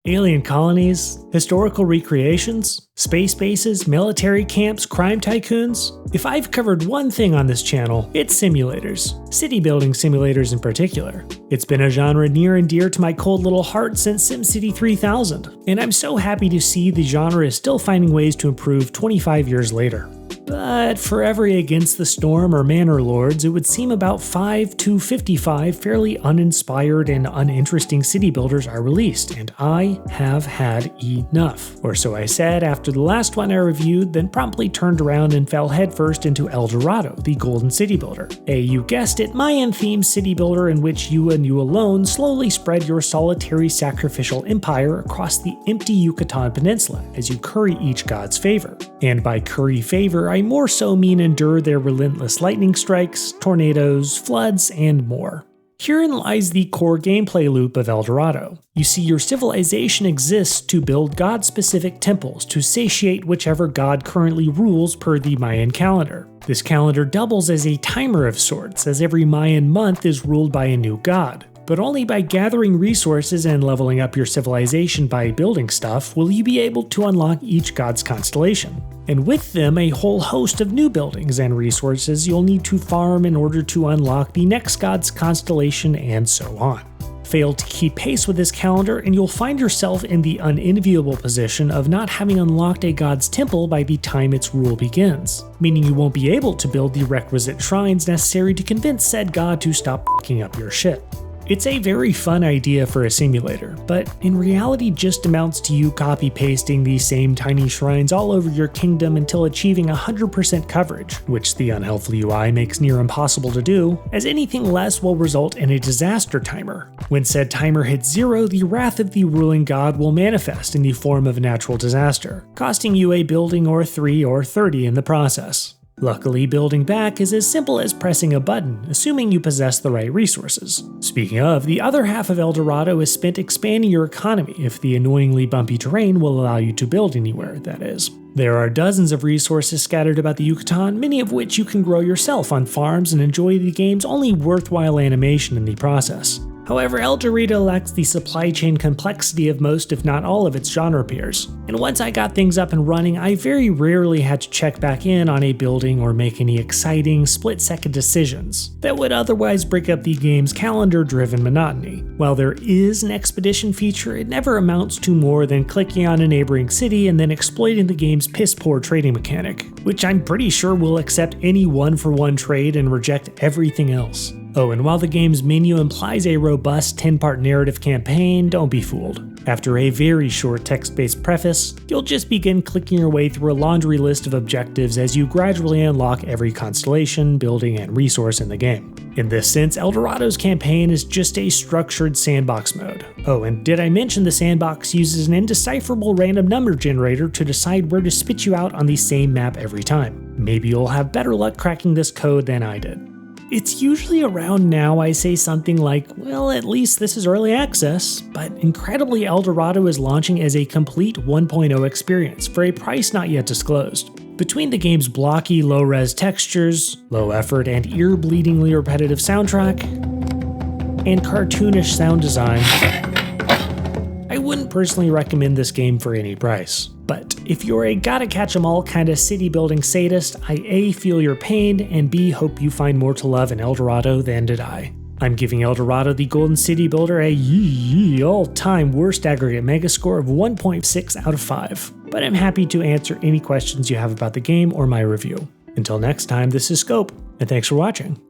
Alien colonies, historical recreations, space bases, military camps, crime tycoons. If I've covered one thing on this channel, it's simulators. City building simulators in particular. It's been a genre near and dear to my cold little heart since SimCity 3000, and I'm so happy to see the genre is still finding ways to improve 25 years later. But for every Against the Storm or Manor Lords, it would seem about 5 to 55 fairly uninspired and uninteresting city builders are released, and I have had enough. Or so I said after the last one I reviewed, then promptly turned around and fell headfirst into El Dorado, the Golden City Builder. You guessed it, Mayan-themed city builder in which you and you alone slowly spread your solitary sacrificial empire across the empty Yucatán Peninsula as you curry each god's favor. And by curry favor, I more so mean endure their relentless lightning strikes, tornadoes, floods, and more. Herein lies the core gameplay loop of El Dorado. You see, your civilization exists to build god-specific temples to satiate whichever god currently rules per the Mayan calendar. This calendar doubles as a timer of sorts, as every Mayan month is ruled by a new god. But only by gathering resources and leveling up your civilization by building stuff will you be able to unlock each god's constellation. And with them, a whole host of new buildings and resources you'll need to farm in order to unlock the next god's constellation, and so on. Fail to keep pace with this calendar and you'll find yourself in the unenviable position of not having unlocked a god's temple by the time its rule begins, meaning you won't be able to build the requisite shrines necessary to convince said god to stop f***ing up your shit. It's a very fun idea for a simulator, but in reality just amounts to you copy-pasting these same tiny shrines all over your kingdom until achieving 100% coverage, which the unhelpful UI makes near impossible to do, as anything less will result in a disaster timer. When said timer hits 0, the wrath of the ruling god will manifest in the form of a natural disaster, costing you a building or 3 or 30 in the process. Luckily, building back is as simple as pressing a button, assuming you possess the right resources. Speaking of, the other half of El Dorado is spent expanding your economy if the annoyingly bumpy terrain will allow you to build anywhere, that is. There are dozens of resources scattered about the Yucatan, many of which you can grow yourself on farms and enjoy the game's only worthwhile animation in the process. However, El Dorado lacks the supply chain complexity of most if not all of its genre peers, and once I got things up and running, I very rarely had to check back in on a building or make any exciting, split-second decisions that would otherwise break up the game's calendar-driven monotony. While there is an expedition feature, it never amounts to more than clicking on a neighboring city and then exploiting the game's piss-poor trading mechanic, which I'm pretty sure will accept any one-for-one trade and reject everything else. Oh, and while the game's menu implies a robust 10-part narrative campaign, don't be fooled. After a very short text-based preface, you'll just begin clicking your way through a laundry list of objectives as you gradually unlock every constellation, building, and resource in the game. In this sense, El Dorado's campaign is just a structured sandbox mode. Oh, and did I mention the sandbox uses an indecipherable random number generator to decide where to spit you out on the same map every time? Maybe you'll have better luck cracking this code than I did. It's usually around now I say something like, well, at least this is early access, but incredibly El Dorado is launching as a complete 1.0 experience for a price not yet disclosed. Between the game's blocky, low-res textures, low effort and ear-bleedingly repetitive soundtrack, and cartoonish sound design, I wouldn't personally recommend this game for any price. But if you're a gotta-catch-em-all kinda city-building sadist, I A, feel your pain, and B, hope you find more to love in El Dorado than did I. I'm giving El Dorado the Golden City Builder a all-time worst aggregate megascore of 1.6 out of 5. But I'm happy to answer any questions you have about the game or my review. Until next time, this is Scope, and thanks for watching.